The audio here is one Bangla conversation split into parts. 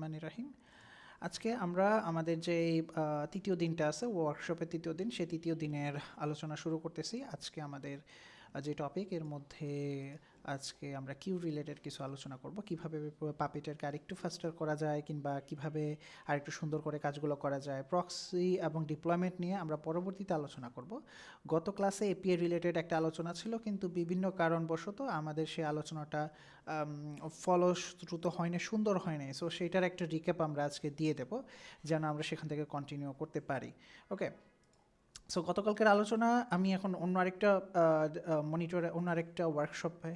রহমানির রহিম। আজকে আমরা আমাদের যে তৃতীয় দিনটা আছে ওয়ার্কশপের তৃতীয় দিন, সেই তৃতীয় দিনের আলোচনা শুরু করতেছি। আজকে আমাদের যে টপিক এর মধ্যে আজকে আমরা কিউ রিলেটেড কিছু আলোচনা করব, কিভাবে পাপিটেরকে আরেকটু ফাস্টার করা যায় কিংবা কিভাবে আরেকটু সুন্দর করে কাজগুলো করা যায়। প্রক্সি এবং ডিপ্লয়মেন্ট নিয়ে আমরা পরবর্তীতে আলোচনা করব। গত ক্লাসে এপিআই রিলেটেড একটা আলোচনা ছিল, কিন্তু বিভিন্ন কারণবশত আমাদের সেই আলোচনাটা ফলশ্রুত হয় না, সুন্দর হয় নাই। সো সেইটার একটা রিক্যাপ আমরা আজকে দিয়ে দেব, যেন আমরা সেখান থেকে কন্টিনিউ করতে পারি। ওকে, সো গতকালকের আলোচনা আমি এখন অন্য আরেকটা মনিটরে, অন্য আরেকটা ওয়ার্কশপে,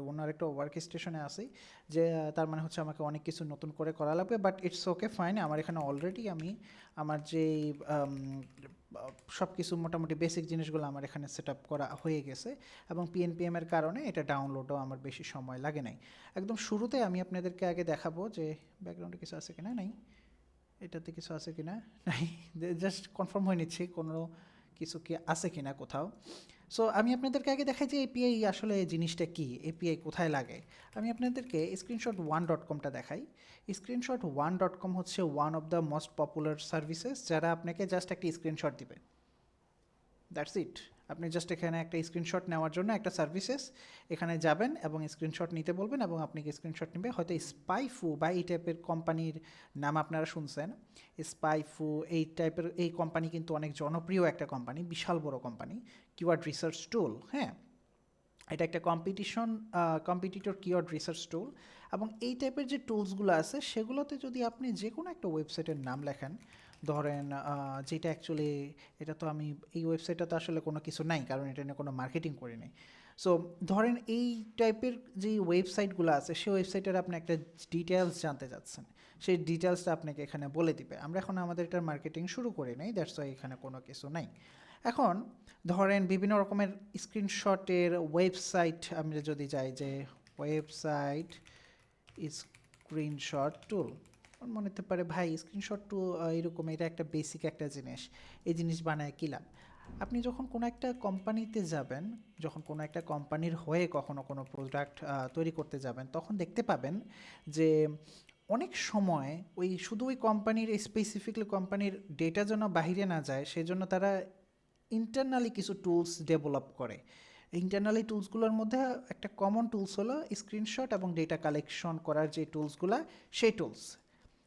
অন্য আরেকটা ওয়ার্ক স্টেশনে আসি, যে তার মানে হচ্ছে আমাকে অনেক কিছু নতুন করে করা লাগবে। But it's okay, fine. আমার এখানে অলরেডি আমি আমার যে সব কিছু মোটামুটি বেসিক জিনিসগুলো আমার এখানে সেট আপ করা হয়ে গেছে, এবং পিএনপিএমের কারণে এটা ডাউনলোডও আমার বেশি সময় লাগে নাই। একদম শুরুতে আমি আপনাদেরকে আগে দেখাবো যে ব্যাকগ্রাউন্ডে কিছু আছে কিনা। নাই, এটাতে কিছু আছে কিনা, নাই, জাস্ট কনফার্ম হয়ে নিচ্ছি কোনো কিছু কি আছে কিনা কোথাও। সো আমি আপনাদেরকে আগে দেখাই যে এপিআই আসলে জিনিসটা কি, এপিআই কোথায় লাগে। আমি আপনাদেরকে screenshot1.com-টা দেখাই। screenshot1.com হচ্ছে one of the most popular services, যারা আপনাকে জাস্ট একটা স্ক্রিনশট দিবে, দ্যাটস ইট। আপনি জাস্ট এখানে একটা স্ক্রিনশট নেওয়ার জন্য একটা সার্ভিসেস, এখানে যাবেন এবং স্ক্রিনশট নিতে বলবেন এবং আপনাকে স্ক্রিনশট নেবে। হয়তো স্পাইফু বা এই টাইপের কোম্পানির নাম আপনারা শুনছেন। স্পাইফু এই টাইপের এই কোম্পানি কিন্তু অনেক জনপ্রিয় একটা কোম্পানি, বিশাল বড় কোম্পানি। কিওয়ার্ড রিসার্চ টুল, হ্যাঁ, এটা একটা কম্পিটিটর কিওয়ার্ড রিসার্চ টুল। এবং এই টাইপের যে টুলসগুলো আছে সেগুলোতে যদি আপনি যে কোনো একটা ওয়েবসাইটের নাম লেখেন, ধরেন যেটা অ্যাকচুয়ালি, এটা তো আমি এই ওয়েবসাইটটা তো আসলে কোনো কিছু নাই, কারণ এটা নিয়ে কোনো মার্কেটিং করি নাই। সো ধরেন এই টাইপের যে ওয়েবসাইটগুলো আছে, সেই ওয়েবসাইটের আপনি একটা ডিটেলস জানতে চাচ্ছেন, সেই ডিটেলসটা আপনাকে এখানে বলে দিবে। আমরা এখন আমাদের এটার মার্কেটিং শুরু করি নাই, দ্যাটস ওয়াই এখানে কোনো কিছু নাই। এখন ধরেন বিভিন্ন রকমের স্ক্রিনশটের ওয়েবসাইট, আমরা যদি যাই যে ওয়েবসাইট স্ক্রিনশট টুল, মনে হতে পারে ভাই স্ক্রিনশট টু এরকম, এটা একটা বেসিক একটা জিনিস, এই জিনিস বানায় কী লাভ। আপনি যখন কোনো একটা কোম্পানিতে যাবেন, যখন কোনো একটা কোম্পানির হয়ে কখনো কোনো প্রোডাক্ট তৈরি করতে যাবেন, তখন দেখতে পাবেন যে অনেক সময় ওই শুধু ওই কোম্পানির, স্পেসিফিকলি কোম্পানির ডেটা যেন বাহিরে না যায়, সেজন্য তারা ইন্টারনালি কিছু টুলস ডেভেলপ করে। ইন্টারনালি টুলসগুলোর মধ্যে একটা কমন টুলস হলো স্ক্রিনশট এবং ডেটা কালেকশন করার যে টুলসগুলো, সেই টুলস।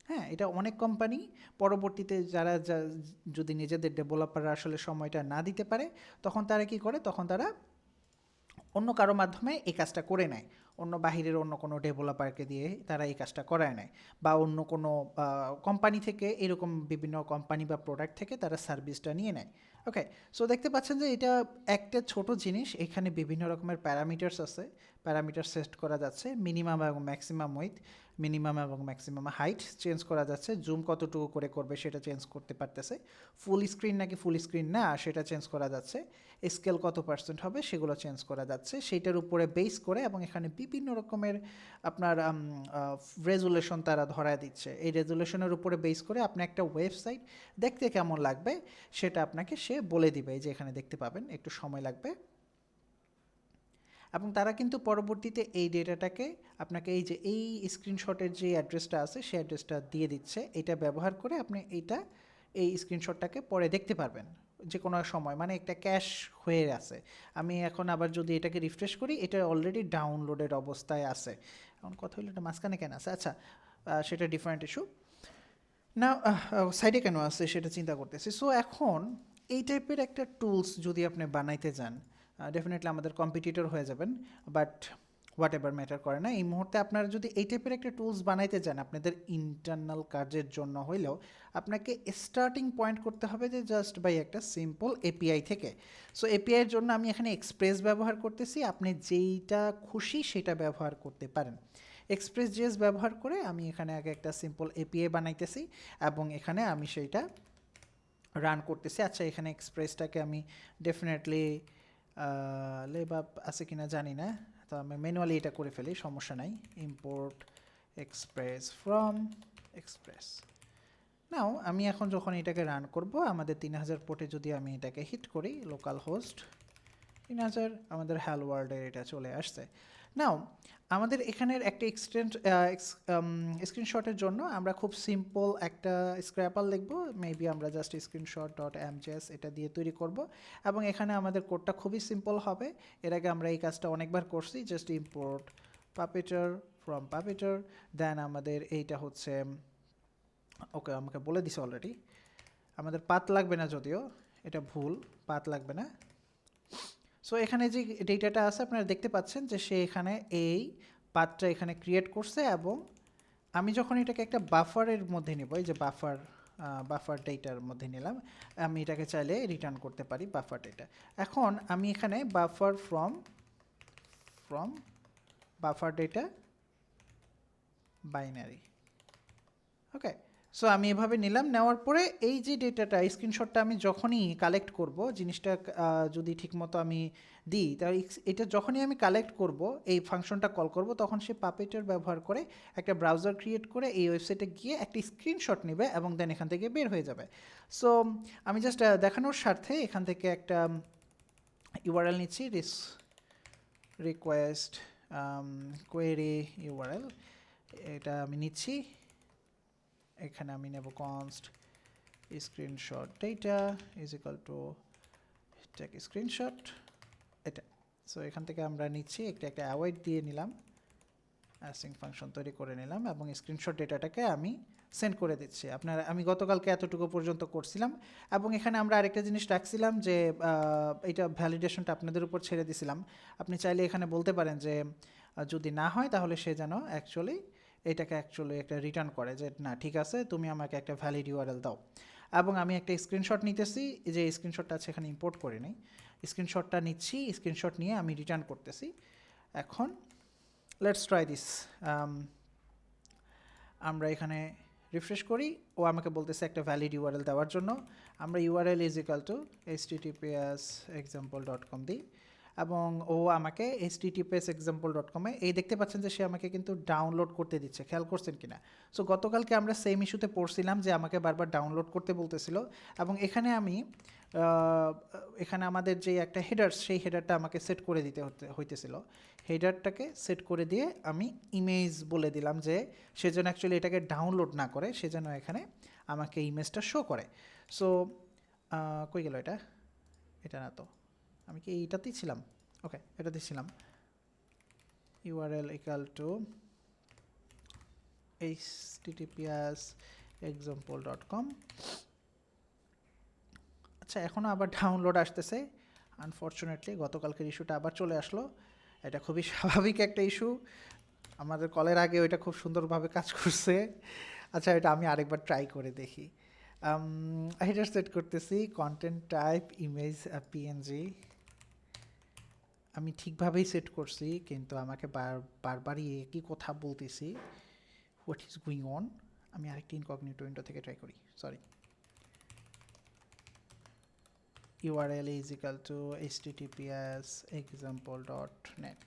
হ্যাঁ, এটা অনেক কোম্পানি পরবর্তীতে যারা যদি নিজেদের ডেভেলপাররা আসলে সময়টা না দিতে পারে, তখন তারা কি করে, তখন তারা অন্য কারো মাধ্যমে এই কাজটা করে নেয়। অন্য বাহিরের অন্য কোনো ডেভেলপারকে দিয়ে তারা এই কাজটা করায় নেয়, বা অন্য কোনো কোম্পানি থেকে, এরকম বিভিন্ন কোম্পানি বা প্রোডাক্ট থেকে তারা সার্ভিসটা নিয়ে নেয়। ওকে, সো দেখতে পাচ্ছেন যে এটা একটা ছোট জিনিস, এখানে বিভিন্ন রকমের প্যারামিটার্স আছে, প্যারামিটার সেট করা যাচ্ছে, মিনিমাম এবং ম্যাক্সিমাম উইথ, মিনিমাম এবং ম্যাক্সিমাম হাইট চেঞ্জ করা যাচ্ছে, জুম কতটুকু করে করবে সেটা চেঞ্জ করতে পারতেছে, ফুল স্ক্রিন নাকি ফুল স্ক্রিন না সেটা চেঞ্জ করা যাচ্ছে, স্কেল কত পার্সেন্ট হবে সেগুলো চেঞ্জ করা যাচ্ছে, সেইটার উপরে বেস করে। এবং এখানে বিভিন্ন রকমের আপনার রেজুলেশন তারা ধরায় দিচ্ছে, এই রেজুলেশনের উপরে বেস করে আপনি একটা ওয়েবসাইট দেখতে কেমন লাগবে সেটা আপনাকে সে বলে দিবে। এই যে এখানে দেখতে পাবেন, একটু সময় লাগবে। এবং তারা কিন্তু পরবর্তীতে এই ডেটাটাকে আপনাকে এই যে এই স্ক্রিনশটের যে অ্যাড্রেসটা আছে সেই অ্যাড্রেসটা দিয়ে দিচ্ছে। এটা ব্যবহার করে আপনি এই স্ক্রিনশটটাকে পরে দেখতে পারবেন যে কোনো সময়, মানে একটা ক্যাশ হয়ে আছে। আমি এখন আবার যদি এটাকে রিফ্রেশ করি, এটা অলরেডি ডাউনলোডের অবস্থায় আছে। এখন কথা হলো এটা মাঝখানে কেন আছে, আচ্ছা সেটা ডিফারেন্ট ইস্যু না, সাইডে কেন আছে সেটা চিন্তা করতেছি। সো এখন এই টাইপের একটা টুলস যদি আপনি বানাইতে যান, ডেফিনেটলি আমাদের কম্পিটিটর হয়ে যাবেন, বাট হোয়াট এভার ম্যাটার করে না। এই মুহূর্তে আপনারা যদি এই টাইপের একটা টুলস বানাইতে যান আপনাদের ইন্টারনাল কাজের জন্য হইলেও, আপনাকে স্টার্টিং পয়েন্ট করতে হবে যে জাস্ট বাই একটা সিম্পল এপিআই থেকে। সো এপিআইয়ের জন্য আমি এখানে এক্সপ্রেস ব্যবহার করতেছি, আপনি যেইটা খুশি সেটা ব্যবহার করতে পারেন। এক্সপ্রেস জিএস ব্যবহার করে আমি এখানে আগে একটা সিম্পল এপিআই বানাইতেছি এবং এখানে আমি সেইটা রান করতেছি। আচ্ছা, এখানে এক্সপ্রেসটাকে আমি ডেফিনেটলি লেব আপ আছে কিনা জানি না, তো আমি ম্যানুয়ালি এটা করে ফেলি, সমস্যা নাই। Import express from express. Now আমি এখন যখন এটাকে রান করব, আমাদের 3000 পোর্টে যদি আমি এটাকে হিট করি, লোকাল হোস্ট 3000, আমাদের হ্যালো ওয়ার্ল্ডের এটা চলে আসছে। নাও আমাদের এখানের একটা স্ক্রিনশটের জন্য আমরা খুব সিম্পল একটা স্ক্র্যাপাল লিখব, মেবি আমরা জাস্ট স্ক্রিনশট ডট এমজেএস এটা দিয়ে তৈরি করব, এবং এখানে আমাদের কোডটা খুবই সিম্পল হবে। এর আগে আমরা এই কাজটা অনেকবার করছি, জাস্ট ইম্পোর্ট পাপেটার ফ্রম পাপেটার, দেন আমাদের এইটা হচ্ছে, ওকে আমাকে বলে দিছে অলরেডি, আমাদের পাত লাগবে না, যদিও এটা ভুল, পাত লাগবে না। সো এখানে যে ডেটাটা আছে আপনারা দেখতে পাচ্ছেন যে সে এখানে এই পাথটা এখানে ক্রিয়েট করছে, এবং আমি যখন এটাকে একটা বাফারের মধ্যে নেব, এই যে বাফার ডেটার মধ্যে নিলাম, আমি এটাকে চাইলে রিটার্ন করতে পারি বাফার ডেটা। এখন আমি এখানে buffer from buffer data binary, okay. So আমি এভাবে নিলাম, নেওয়ার পরে এই যে ডেটাটা স্ক্রিনশটটা আমি যখনই কালেক্ট করব, জিনিসটা যদি ঠিকমতো আমি দিই, তাহলে এটা যখনই আমি কালেক্ট করব, এই ফাংশনটা কল করব, তখন সে পাপেটার ব্যবহার করে একটা ব্রাউজার ক্রিয়েট করে এই ওয়েবসাইটে গিয়ে একটা স্ক্রিনশট নেবে এবং দেন এখান থেকে বের হয়ে যাবে। সো আমি জাস্ট দেখানোর স্বার্থে এখান থেকে একটা ইউআরএল নিচ্ছি, রিকোয়েস্ট কোয়েরি ইউআরএল, এটা আমি নিচ্ছি। এখানে আমি নেব const screenshot data is equal to take screenshot, এটা। সো এখান থেকে আমরা নিচ্ছি একটা অ্যাওয়েট দিয়ে নিলাম, অ্যাসিং ফাংশন তৈরি করে নিলাম, এবং স্ক্রিনশট ডেটাটাকে আমি সেন্ড করে দিচ্ছি। আমি গতকালকে এতটুকু পর্যন্ত করছিলাম, এবং এখানে আমরা আরেকটা জিনিস রাখছিলাম যে এটা ভ্যালিডেশনটা আপনাদের উপর ছেড়ে দিছিলাম। আপনি চাইলে এখানে বলতে পারেন যে যদি না হয় তাহলে সে যেন এটাকে একটা রিটার্ন করে যে না ঠিক আছে, তুমি আমাকে একটা ভ্যালিড ইউআরএল দাও। এবং আমি একটা স্ক্রিনশট নিতেছি, যে স্ক্রিনশটটা আছে এখানে ইম্পোর্ট করে নিই, স্ক্রিনশটটা নিচ্ছি, স্ক্রিনশট নিয়ে আমি রিটার্ন করতেছি। এখন লেটস ট্রাই দিস, আমরা এখানে রিফ্রেশ করি, ও আমাকে বলতেছে একটা ভ্যালিড ইউআরএল দেওয়ার জন্য। আমরা URL is equal two https example.com দিই, এবং ও আমাকে https example.com এই দেখতে পাচ্ছেন যে সে আমাকে কিন্তু ডাউনলোড করতে দিচ্ছে, খেয়াল করছেন কিনা? সো গতকালকে আমরা সেম ইস্যুতে পড়ছিলাম যে আমাকে বারবার ডাউনলোড করতে বলতেছিল, এবং এখানে এখানে আমাদের যে একটা হেডার, সেই হেডারটা আমাকে সেট করে দিতে হইতেছিল। হেডারটাকে সেট করে দিয়ে আমি ইমেজ বলে দিলাম যে সে যেন অ্যাকচুয়ালি এটাকে ডাউনলোড না করে, সে যেন এখানে আমাকে ইমেজটা শো করে। সো কই গেল এটা না তো, আমি কি এইটাতেই ছিলাম? ওকে, এটাতেই ছিলাম। URL equal to https example.com। আচ্ছা, এখনও আবার ডাউনলোড আসতেছে, আনফর্চুনেটলি গতকালকের ইস্যুটা আবার চলে আসলো। এটা খুবই স্বাভাবিক একটা ইস্যু, আমাদের কলের আগে ওইটা খুব সুন্দরভাবে কাজ করছে। আচ্ছা, এটা আমি আরেকবার ট্রাই করে দেখি। হেডার সেট করতেছি, কন্টেন্ট টাইপ ইমেজ পিএনজি, আমি ঠিকভাবেই সেট করছি, কিন্তু আমাকে বারবারই একই কথা বলতেছি, হোয়াট ইজ গোয়িং অন। আমি আরেকটি ইনকগনিটো উইন্ডো থেকে ট্রাই করি, sorry. URL is equal to https example.net,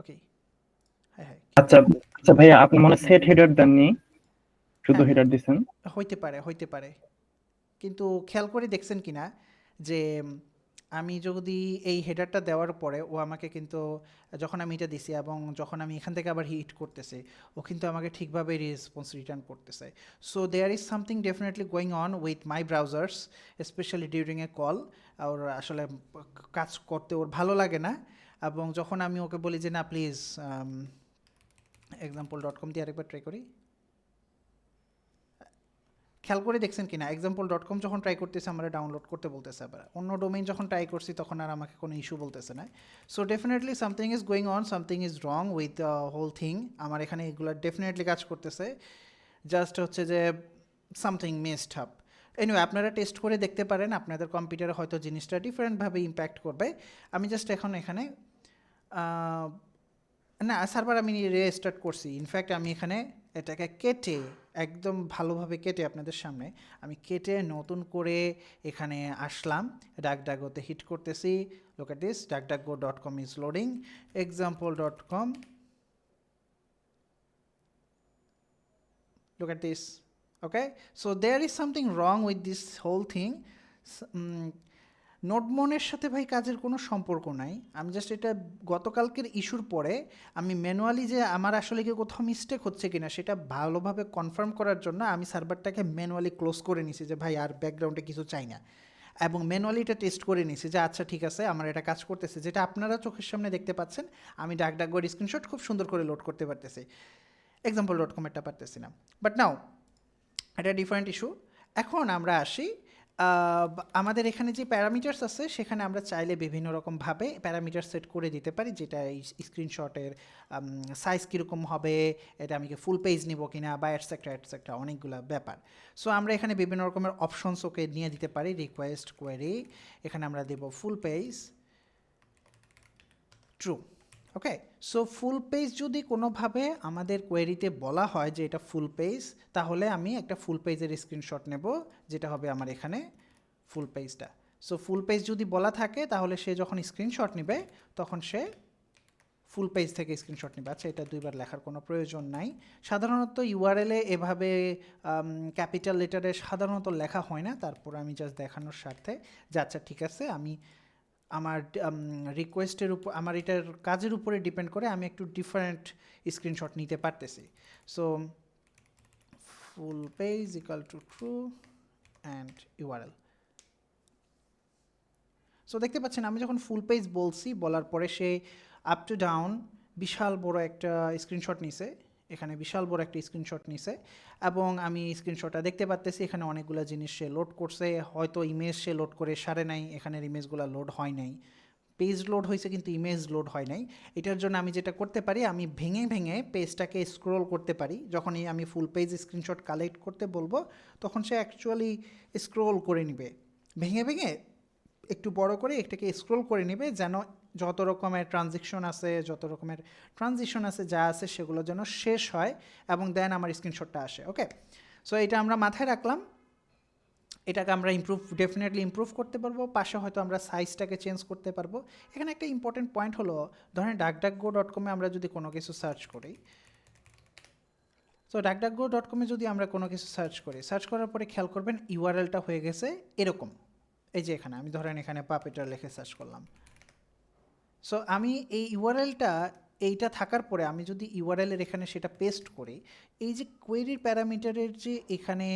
ওকে। হ্যাঁ, আচ্ছা আচ্ছা ভাইয়া, আপনি মনে সেট হেডার দেননি, শুধু হ্যাঁ, হেডার দিছেন। হইতে পারে, কিন্তু খেয়াল করে দেখছেন কিনা যে আমি যদি এই হেডারটা দেওয়ার পরে ও আমাকে কিন্তু, যখন আমি এটা দিছি এবং যখন আমি এখান থেকে আবার হিট করতেছি, ও কিন্তু আমাকে ঠিকভাবে রেসপন্স রিটার্ন করতেছে। So there is something definitely going on with my browsers, specially during a call. ওর আসলে কাজ করতে ওর ভালো লাগে না, এবং যখন আমি ওকে বলি যে না প্লিজ example.com দিয়ে আরেকবার ট্রাই করি, খেয়াল করে দেখছেন কিনা example.com যখন ট্রাই করতেছে আমরা ডাউনলোড করতে বলতেছে, আবার অন্য ডোমেইন যখন ট্রাই করছি তখন আর আমাকে কোনো ইস্যু বলতেছে না। So definitely something is going on, something is wrong with the whole thing. আমার এখানে এগুলো ডেফিনেটলি কাজ করতেছে, জাস্ট হচ্ছে যে সামথিং মিসড আপ। এনিওয়ে, আপনারা টেস্ট করে দেখতে পারেন, আপনাদের কম্পিউটারে হয়তো জিনিসটা ডিফারেন্টভাবে ইম্প্যাক্ট করবে। আমি জাস্ট এখন এখানে না, সার্ভার আমি রেস্টার্ট করছি। ইনফ্যাক্ট আমি এখানে এটাকে কেটে, একদম ভালোভাবে কেটে আপনাদের সামনে আমি কেটে নতুন করে এখানে আসলাম, ডাকডাগোতে হিট করতেছি। Look at this, duckduckgo.com is loading, example.com, look at this, okay. So there is something wrong with this whole thing. নোটমনের সাথে ভাই কাজের কোনো সম্পর্ক নাই, আমি জাস্ট এটা গতকালকের ইস্যুর পরে আমি ম্যানুয়ালি যে আমার আসলে কি কোথাও মিস্টেক হচ্ছে কিনা সেটা ভালোভাবে কনফার্ম করার জন্য আমি সার্ভারটাকে ম্যানুয়ালি ক্লোজ করে নিছি যে ভাই আর ব্যাকগ্রাউন্ডে কিছু চাই না, এবং ম্যানুয়ালি এটা টেস্ট করে নিছি যে আচ্ছা ঠিক আছে আমার এটা কাজ করতেছে, যেটা আপনারা চোখের সামনে দেখতে পাচ্ছেন। আমি ডাকডাকগোর স্ক্রিনশট খুব সুন্দর করে লোড করতে পারতেছি, example.com এটা পারতেছি না। বাট নাও এটা ডিফারেন্ট ইস্যু। এখন আমরা আসি আমাদের এখানে যে প্যারামিটার্স আছে সেখানে আমরা চাইলে বিভিন্ন রকমভাবে প্যারামিটার সেট করে দিতে পারি, যেটা এই স্ক্রিনশটের সাইজ কীরকম হবে, এটা আমি কি ফুল পেজ নিব কিনা বা অ্যাটসেট্রা অনেকগুলো ব্যাপার। সো আমরা এখানে বিভিন্ন রকমের অপশনস ওকে নিয়ে দিতে পারি, রিকোয়েস্ট কোয়েরি, এখানে আমরা দেব ফুল পেজ ট্রু। ওকে, সো ফুল পেজ যদি কোনোভাবে আমাদের কোয়েরিতে বলা হয় যে এটা ফুল পেজ, তাহলে আমি একটা ফুল পেজের স্ক্রিনশট নেব, যেটা হবে আমার এখানে ফুল পেজটা। সো ফুল পেজ যদি বলা থাকে তাহলে সে যখন স্ক্রিনশট নেবে তখন সে ফুল পেজ থেকে স্ক্রিনশট নেবে। আচ্ছা, এটা দুইবার লেখার কোনো প্রয়োজন নাই। সাধারণত ইউআরএলে এভাবে ক্যাপিটাল লেটারে সাধারণত লেখা হয় না, তারপর আমি জাস্ট দেখানোর স্বার্থে যে আচ্ছা ঠিক আছে আমি আমার রিকোয়েস্টের উপর আমার এটার কাজের উপরে ডিপেন্ড করে আমি একটু ডিফারেন্ট স্ক্রিনশট নিতে পারতেছি। So full page equal to true and URL. So দেখতে পাচ্ছেন আমি যখন ফুল পেজ বলছি, বলার পরে সে আপ টু ডাউন বিশাল বড় একটা স্ক্রিনশট নিছে, এখানে বিশাল বড় একটা স্ক্রিনশট নিছে, এবং আমি স্ক্রিনশটটা দেখতে পাচ্তেছি এখানে অনেকগুলো জিনিস সে লোড করছে, হয়তো ইমেজ সে লোড করে সারে নাই, এখানের ইমেজগুলো লোড হয় নাই, পেজ লোড হয়েছে কিন্তু ইমেজ লোড হয় নাই। এটার জন্য আমি যেটা করতে পারি, আমি ভেঙে ভেঙে পেজটাকে স্ক্রোল করতে পারি। যখনই আমি ফুল পেজ স্ক্রিনশট কালেক্ট করতে বলবো তখন সে অ্যাকচুয়ালি স্ক্রোল করে নিবে, ভেঙে ভেঙে একটু বড় করে এটাকে স্ক্রোল করে নেবে, যেন যত রকমের ট্রানজিশন আছে যা আছে সেগুলো যেন শেষ হয়, এবং দেন আমার স্ক্রিনশটটা আসে। ওকে, সো এটা আমরা মাথায় রাখলাম, এটাকে আমরা ডেফিনেটলি ইমপ্রুভ করতে পারবো। পাশে হয়তো আমরা সাইজটাকে চেঞ্জ করতে পারবো। এখানে একটা ইম্পর্টেন্ট পয়েন্ট হলো, ধরেন DuckDuckGo.com-এ আমরা যদি কোনো কিছু সার্চ করি, সো DuckDuckGo.com-এ যদি আমরা কোনো কিছু সার্চ করার পরে খেয়াল করবেন ইউআরএলটা হয়ে গেছে এরকম। এই যে এখানে আমি ধরেন এখানে পাপেটার লিখে সার্চ করলাম। সো আমি এই ইউআরএলটা এইটা থাকার পরে আমি যদি ইউআরএলের এখানে সেটা পেস্ট করি, এই যে কোয়েরির প্যারামিটারের যে এখানে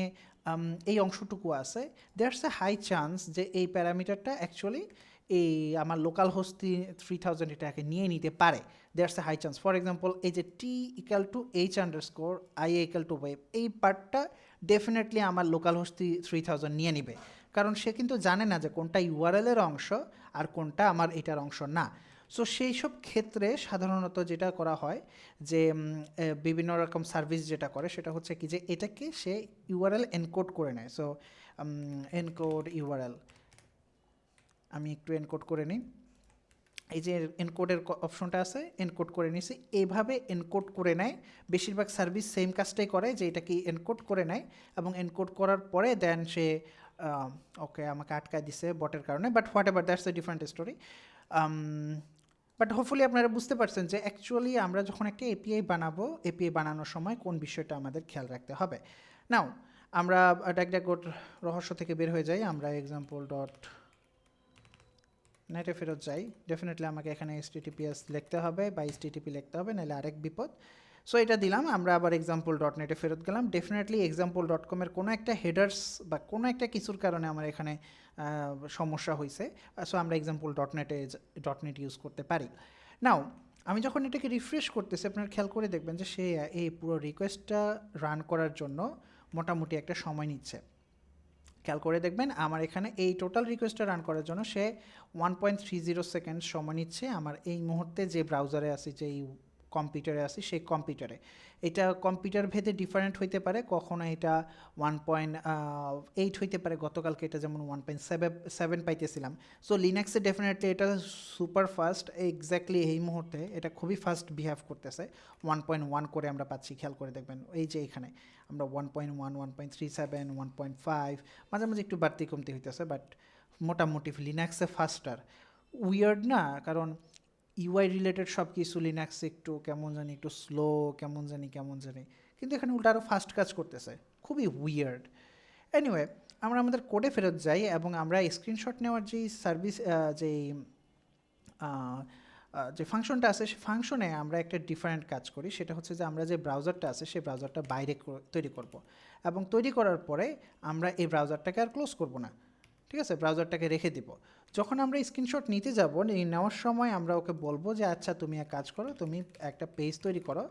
এই অংশটুকু আছে, দেয়ার্স এ হাই চান্স যে এই প্যারামিটারটা অ্যাকচুয়ালি এই আমার লোকাল হোস্ট 3000 এটাকে নিয়ে নিতে পারে। There's a high chance. For example এই যে t=h_ia=web, এই পার্টটা ডেফিনেটলি আমার লোকাল হোস্ট 3000 নিয়ে নিবে, কারণ সে কিন্তু জানে না যে কোনটা ইউআরএলের অংশ আর কোনটা আমার এটার অংশ না। সো সেই সব ক্ষেত্রে সাধারণত যেটা করা হয় যে বিভিন্ন রকম সার্ভিস যেটা করে সেটা হচ্ছে কি যে এটাকে সে ইউআরএল এনকোড করে নেয়। সো এনকোড ইউআরএল, আমি একটু এনকোড করে নিই। এই যে এনকোডের অপশনটা আছে, এনকোড করে নিছি, এইভাবে এনকোড করে নেয়। বেশিরভাগ সার্ভিস সেম কাজটাই করে যে এটাকে এনকোড করে নেয়, এবং এনকোড করার পরে দেন সে ওকে আমাকে আটকায় দিছে বটের কারণে, but what ever, that's a different story. But hopefully আপনারা বুঝতে পারছেন যে অ্যাকচুয়ালি আমরা যখন একটা এপিআই বানাবো, এপিআই বানানোর সময় কোন বিষয়টা আমাদের খেয়াল রাখতে হবে। নাও আমরা DuckDuckGo রহস্য থেকে বের হয়ে যাই, আমরা example.net এ ফেরত যাই। ডেফিনেটলি আমাকে এখানে HTTPS লিখতে হবে বা HTTP লিখতে হবে, নাহলে আরেক বিপদ। সো এটা দিলাম, আমরা আবার example.net এ ফেরত গেলাম। ডেফিনেটলি example.com এর কোনো একটা হেডার্স বা কোনো একটা কিছুর কারণে আমার এখানে সমস্যা হয়েছে। সো আমরা example.net ইউজ করতে পারি। নাও আমি যখন এটাকে রিফ্রেশ করতেছি, আপনারা খেয়াল করে দেখবেন যে সে এই পুরো রিকোয়েস্টটা রান করার জন্য মোটামুটি একটা সময় নিচ্ছে। খেয়াল করে দেখবেন আমার এখানে এই টোটাল রিকোয়েস্টটা রান করার জন্য সে 1.30 সেকেন্ড সময় নিচ্ছে। আমার এই মুহূর্তে যে ব্রাউজারে আছি, যেই কম্পিউটারে আছি, সেই কম্পিউটারে। এটা কম্পিউটার ভেদে ডিফারেন্ট হইতে পারে, কখনো এটা 1.8 হইতে পারে, গতকালকে এটা যেমন 1.7 পাইতেছিলাম। সো লিনাক্সে ডেফিনেটলি এটা সুপার ফাস্ট, এক্স্যাক্টলি এই মুহূর্তে এটা খুবই ফাস্ট বিহেভ করতেছে। 1.1 করে আমরা পাচ্ছি, খেয়াল করে দেখবেন এই যে এখানে আমরা 1.1, 1.37, 1.5, মাঝে মাঝে একটু বাড়তি কমতি হইতেছে, বাট মোটামুটি লিনাক্সে ফাস্টার। উইয়ার্ড না, কারণ ইউআই রিলেটেড সব কিছু লিনাক্স একটু কেমন জানি একটু স্লো, কেমন জানি, কিন্তু এখানে উল্টা আরও ফাস্ট কাজ করতেছে, খুবই উইয়ার্ড। এনিওয়ে আমরা আমাদের কোডে ফেরত যাই এবং আমরা স্ক্রিনশট নেওয়ার যেই সার্ভিস যেই যে ফাংশনটা আছে সেই ফাংশনে আমরা একটা ডিফারেন্ট কাজ করি, সেটা হচ্ছে যে আমরা যে ব্রাউজারটা আছে সেই ব্রাউজারটা বাইরে তৈরি করব এবং তৈরি করার পরে আমরা এই ব্রাউজারটাকে আর ক্লোজ করব না, ঠিক আছে, ব্রাউজারটাকে রেখে দিব। যখন আমরা স্ক্রিনশট নিতে যাব, নেওয়ার সময় আমরা ওকে বলবো যে আচ্ছা তুমি এক কাজ করো, তুমি একটা পেজ তৈরি করো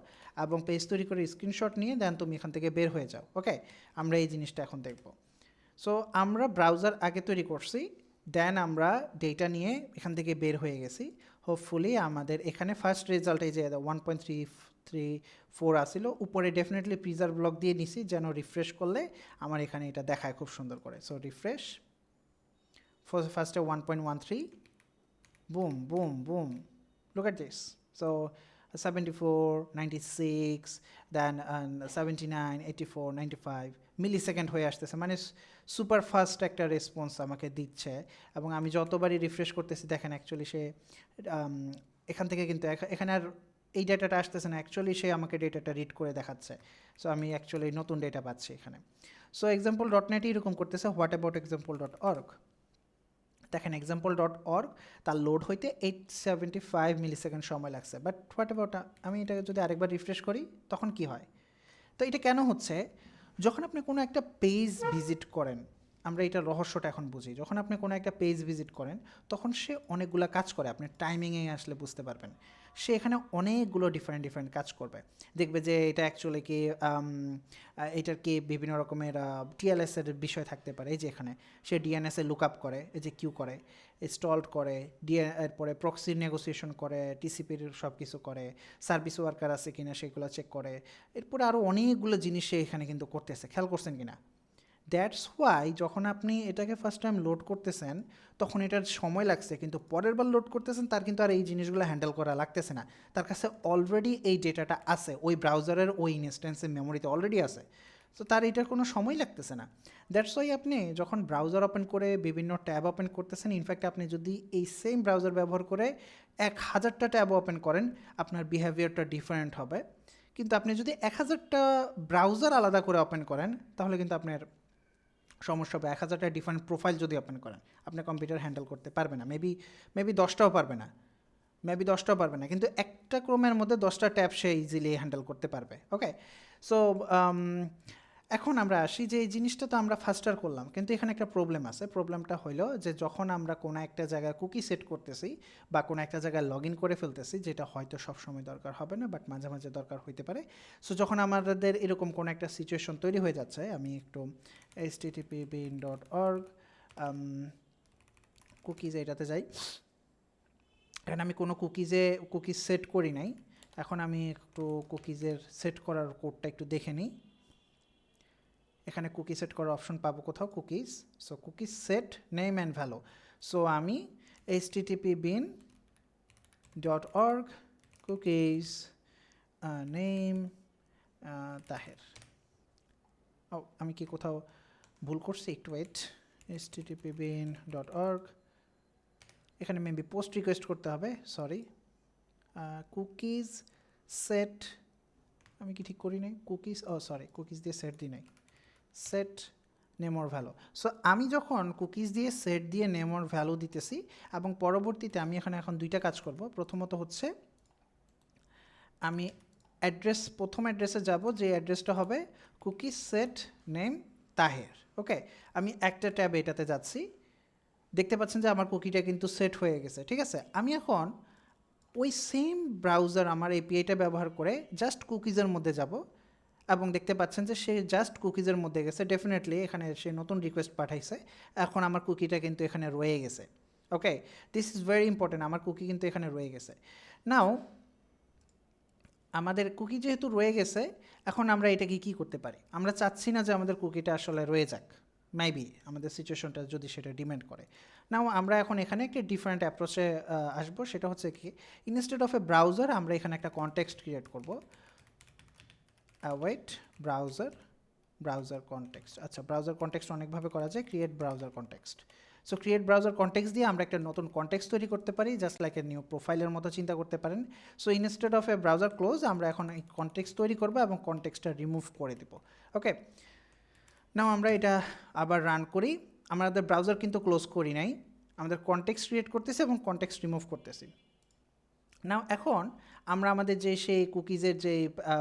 এবং পেজ তৈরি করে স্ক্রিনশট নিয়ে দেন তুমি এখান থেকে বের হয়ে যাও। ওকে, আমরা এই জিনিসটা এখন দেখব। সো আমরা ব্রাউজার আগে তৈরি করছি, দেন আমরা ডেটা নিয়ে এখান থেকে বের হয়ে গেছি। হোপফুলি আমাদের এখানে ফার্স্ট রেজাল্ট এই যে 1.334 আসিল, উপরে ডেফিনেটলি প্রিজার্ভ ব্লক দিয়ে নিছি যেন রিফ্রেশ করলে আমার এখানে এটা দেখায় খুব সুন্দর করে। সো রিফ্রেশ, ফার্স্টে 1.13, boom boom boom, look at this. So 74, 96, then 79, 84, 95 millisecond হয়ে আসতেছে, মানে সুপার ফাস্ট একটা রেসপন্স আমাকে দিচ্ছে। এবং আমি যতবারই রিফ্রেশ করতেছি দেখেন অ্যাকচুয়ালি সে এখান থেকে কিন্তু এখানে আর এই ডেটাটা আসতেছে না, অ্যাকচুয়ালি সে আমাকে ডেটাটা রিড করে দেখাচ্ছে। সো আমি অ্যাকচুয়ালি নতুন ডেটা পাচ্ছি এখানে। সো এক্সাম্পল ডট নেট এরকম করতেছে, what about example dot org, দেখেন এক্সাম্পল ডট অর্গ তার লোড হইতে 875 মিলিসেকেন্ড সময় লাগছে। বাট হোয়াট অ্যাবাউট আমি এটাকে যদি আরেকবার রিফ্রেশ করি তখন কি হয়? তো এটা কেন হচ্ছে, যখন আপনি কোনো একটা পেজ ভিজিট করেন, আমরা এটা রহস্যটা এখন বুঝি, যখন আপনি কোনো একটা পেজ ভিজিট করেন তখন সে অনেকগুলো কাজ করে, আপনি টাইমিংয়ে আসলে বুঝতে পারবেন। সে এখানে অনেকগুলো ডিফারেন্ট কাজ করবে, দেখবে যে এটা অ্যাকচুয়ালি কি এটার কি বিভিন্ন রকমের টিএলএসের বিষয় থাকতে পারে। এই যে এখানে সে ডিএনএসে লুক আপ করে, এই যে কিউ করে, ইনস্টলড করে, এরপরে প্রক্সি নেগোসিয়েশন করে, টিসিপির সব কিছু করে, সার্ভিস ওয়ার্কার আছে কিনা সেগুলো চেক করে, এরপরে আরও অনেকগুলো জিনিস সে এখানে কিন্তু করতেছে, খেয়াল করছেন কিনা? দ্যাটস ওয়াই যখন আপনি এটাকে ফার্স্ট টাইম লোড করতেছেন তখন এটার সময় লাগছে, কিন্তু পরের বার লোড করতেছেন তার কিন্তু আর এই জিনিসগুলো হ্যান্ডেল করা লাগতেছে না, তার কাছে অলরেডি এই ডেটাটা আছে, ওই ব্রাউজারের ওই ইনস্ট্যান্সের মেমোরিতে অলরেডি আছে। তো তার এটার কোনো সময় লাগতেছে না। দ্যাটস ওয়াই আপনি যখন ব্রাউজার ওপেন করে বিভিন্ন ট্যাব ওপেন করতেছেন, ইনফ্যাক্ট আপনি যদি এই সেম ব্রাউজার ব্যবহার করে 1000টা ট্যাব ওপেন করেন আপনার বিহেভিয়ারটা ডিফারেন্ট হবে, কিন্তু আপনি যদি 1000টা ব্রাউজার আলাদা করে ওপেন করেন তাহলে কিন্তু আপনার সমস্যা হবে। 1000টা ডিফারেন্ট প্রোফাইল যদি ওপেন করেন আপনার কম্পিউটার হ্যান্ডেল করতে পারবে না, মেবি 10টাও পারবে না, কিন্তু একটা ক্রোমের মধ্যে 10টা ট্যাব সে ইজিলি হ্যান্ডেল করতে পারবে। ওকে, সো এখন আমরা আসি যে এই জিনিসটা তো আমরা ফাস্টার করলাম, কিন্তু এখানে একটা প্রবলেম আছে। প্রবলেমটা হলো যে যখন আমরা কোনো একটা জায়গায় কুকি সেট করতেছি বা কোনো একটা জায়গায় লগ ইন করে ফেলতেছি, যেটা হয়তো সবসময় দরকার হবে না বাট মাঝে মাঝে দরকার হইতে পারে। সো যখন আমাদের এরকম কোনো একটা সিচুয়েশন তৈরি হয়ে যাচ্ছে, আমি একটু http://bin.org কুকিজ এটাতে যাই, এখানে আমি কোনো কুকিজ সেট করি নাই, এখন আমি একটু কুকিজের সেট করার কোডটা একটু দেখে নিই। এখানে কুকি সেট করার অপশন পাবো কোথাও, cookies. So cookies set name and value. So আমি http://bin.org কুকিজ নেম তাহের। ও আমি কি কোথাও ভুল করছি, একটু ওয়েট। http://bin.org, এখানে মেবি পোস্ট রিকোয়েস্ট করতে হবে, সরি। কুকিজ সেট আমি কি ঠিক করি নাই, কুকিজ সরি কুকিজ দিয়ে সেট দিই নাই, set name or value. So আমি যখন কুকিজ দিয়ে সেট দিয়ে নেম অর ভ্যালু দিতেছি এবং পরবর্তীতে আমি এখানে এখন দুইটা কাজ করব। প্রথমত হচ্ছে আমি প্রথম অ্যাড্রেসে যাব, যে অ্যাড্রেসটা হবে কুকিজ সেট নেম তাহের। ওকে, আমি একটা ট্যাবে এটাতে যাচ্ছি, দেখতে পাচ্ছেন যে আমার কুকিটা কিন্তু সেট হয়ে গেছে, ঠিক আছে। আমি এখন ওই সেম ব্রাউজার আমার এপিআইটা ব্যবহার করে জাস্ট কুকিজের মধ্যে যাব এবং দেখতে পাচ্ছেন যে সে জাস্ট কুকিজের মধ্যে গেছে, ডেফিনেটলি এখানে সে নতুন রিকোয়েস্ট পাঠাইছে, এখন আমার কুকিটা কিন্তু এখানে রয়ে গেছে। ওকে, দিস ইজ ভেরি ইম্পর্টেন্ট, আমার কুকি কিন্তু এখানে রয়ে গেছে। নাও আমাদের কুকি যেহেতু রয়ে গেছে, এখন আমরা এটাকে কী করতে পারি, আমরা চাচ্ছি না যে আমাদের কুকিটা আসলে রয়ে যাক, মেবি আমাদের সিচুয়েশনটা যদি সেটা ডিমান্ড করে। নাও আমরা এখন এখানে একটা ডিফারেন্ট অ্যাপ্রোচে আসবো, সেটা হচ্ছে কি ইনস্টেড অফ এ ব্রাউজার আমরা এখানে একটা কনটেক্সট ক্রিয়েট করব। ওয়েট, ব্রাউজার কনটেক্সট, আচ্ছা ব্রাউজার কনটেক্সট অনেকভাবে করা যায়, create browser context. So create browser context দিয়ে আমরা একটা নতুন কনটেক্সট তৈরি করতে পারি, জাস্ট লাইক এ নিউ প্রোফাইলের মতো চিন্তা করতে পারেন। So instead of A browser close আমরা এখন এই কনটেক্সট তৈরি করবো এবং কনটেক্সটটা রিমুভ করে দেবো। ওকে, নাও আমরা এটা আবার রান করি। আমাদের ব্রাউজার কিন্তু ক্লোজ করি নাই, আমাদের কনটেক্সট ক্রিয়েট করতেছি এবং কনটেক্সট রিমুভ করতেছি। নাও এখন আমরা আমাদের যে সেই কুকিজের যে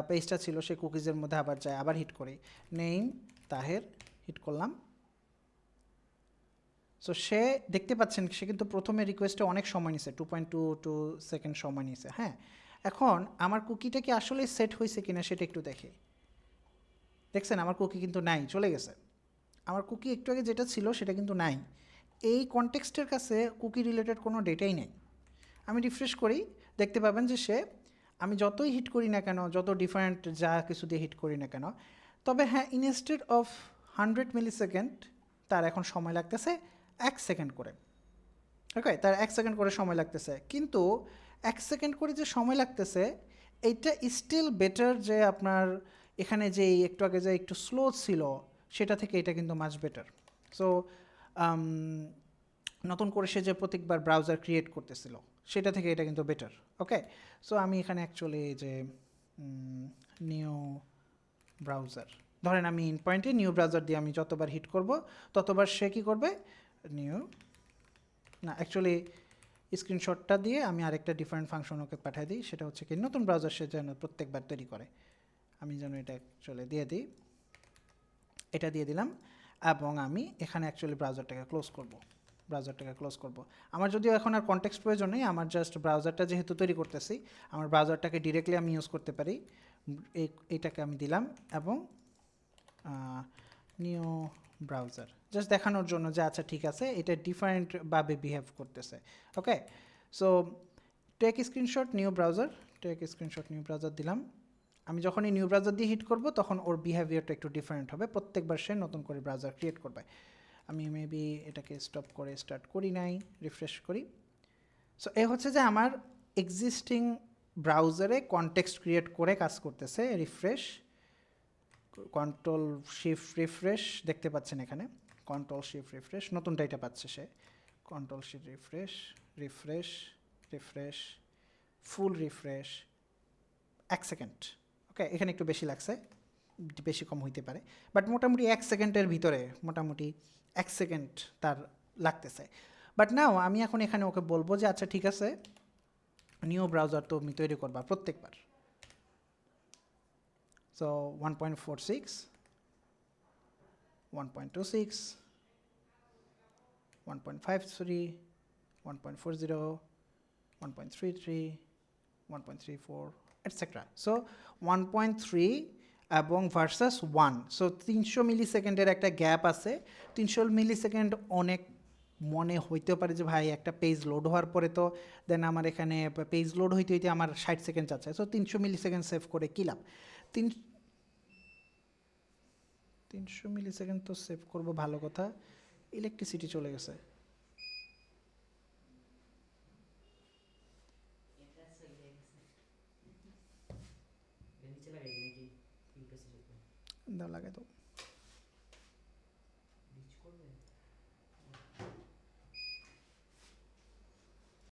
পেজটা ছিল সেই কুকিজের মধ্যে আবার যাই, আবার হিট করি নেম তাহের, হিট করলাম। সো সে দেখতে পাচ্ছেন সে কিন্তু প্রথমে রিকোয়েস্টে অনেক সময় নিছে, 2.22 সেকেন্ড সময় নিছে। হ্যাঁ, এখন আমার কুকিটা কি আসলে সেট হয়েছে কিনা সেটা একটু দেখি। দেখছেন আমার কুকি কিন্তু নাই, চলে গেছে। আমার কুকি একটু আগে যেটা ছিল সেটা কিন্তু নাই। এই কনটেক্সটের কাছে কুকি রিলেটেড কোনো ডেটাই নেই। আমি রিফ্রেশ করি, দেখতে পাবেন যে সে, আমি যতই হিট করি না কেন, যত ডিফারেন্ট যা কিছু দিয়ে হিট করি না কেন, তবে হ্যাঁ ইনস্টেড অফ 100 মিলি সেকেন্ড তার এখন সময় লাগতেছে 1 সেকেন্ড করে। ওকে, তার 1 সেকেন্ড করে সময় লাগতেছে, কিন্তু 1 সেকেন্ড করে যে সময় লাগতেছে এইটা স্টিল বেটার যে আপনার এখানে যে একটু আগে যে একটু স্লো ছিল সেটা থেকে এটা কিন্তু মাচ বেটার। সো নতুন করে সে যে প্রত্যেকবার ব্রাউজার ক্রিয়েট করতেছিল সেটা থেকে এটা কিন্তু বেটার। ওকে, সো আমি এখানে অ্যাকচুয়ালি যে নিউ ব্রাউজার, ধরেন আমি ইন পয়েন্টে নিউ ব্রাউজার দিয়ে আমি যতবার হিট করব ততবার সে কী করবে, নিউ না অ্যাকচুয়ালি স্ক্রিনশটটা দিয়ে আমি আরেকটা ডিফারেন্ট ফাংশন ওকে পাঠিয়ে দিই, সেটা হচ্ছে কি নতুন ব্রাউজার সে যেন প্রত্যেকবার তৈরি করে। আমি যেন এটা অ্যাকচুয়ালি দিয়ে দিই, এটা দিয়ে দিলাম এবং আমি এখানে অ্যাকচুয়ালি ব্রাউজারটাকে ক্লোজ করব। আমার যদিও এখন আর কনটেক্সট প্রয়োজন নেই, আমার জাস্ট ব্রাউজারটা যেহেতু তৈরি করতেছি আমার ব্রাউজারটাকে ডিরেক্টলি আমি ইউজ করতে পারি। এইটাকে আমি দিলাম এবং নিউ ব্রাউজার জাস্ট দেখানোর জন্য যে আচ্ছা ঠিক আছে এটা ডিফারেন্টভাবে বিহেভ করতেছে। Okay, so take screenshot new browser দিলাম। আমি যখন এই নিউ ব্রাউজার দিয়ে হিট করব তখন ওর বিহেভিয়ারটা একটু ডিফারেন্ট হবে, প্রত্যেকবার সে নতুন করে ব্রাউজার ক্রিয়েট করবে। আমি মেবি এটাকে স্টপ করে স্টার্ট করি নাই, রিফ্রেশ করি। সো এ হচ্ছে যে আমার এক্সিস্টিং ব্রাউজারে কনটেক্সট ক্রিয়েট করে কাজ করতেছে। রিফ্রেশ, কন্ট্রোল শিফট রিফ্রেশ, দেখতে পাচ্ছেন এখানে কন্ট্রোল শিফট রিফ্রেশ, নতুনটা এটা পাচ্ছে সে। কন্ট্রোল শিফট রিফ্রেশ, ফুল রিফ্রেশ, 1 সেকেন্ড। ওকে, এখানে একটু বেশি লাগছে, বেশি কম হইতে পারে, বাট মোটামুটি 1 সেকেন্ডের ভিতরে মোটামুটি 1 সেকেন্ড তার লাগতেছে। বাট নাও আমি এখন এখানে ওকে বলবো যে আচ্ছা ঠিক আছে নিউ ব্রাউজার তো তুমি তৈরি করবা প্রত্যেকবার। So 1.46, 1.26, 1.53, 1.40, 1.33, 1.34 etcetera. সো 1.3 এবং ভার্সাস 1, সো 300 মিলি সেকেন্ডের একটা গ্যাপ আছে। 300 মিলি সেকেন্ড অনেক মনে হইতেও পারে যে ভাই একটা পেজ লোড হওয়ার পরে তো দেন আমার এখানে পেজ লোড হইতে হইতে আমার 60 সেকেন্ড যাচ্ছে, সো 300 মিলি সেকেন্ড সেভ করে কী লাভ। 300 মিলি সেকেন্ড তো সেভ করবো, ভালো কথা। ইলেকট্রিসিটি চলে গেছে, দাও লাগাই দাও।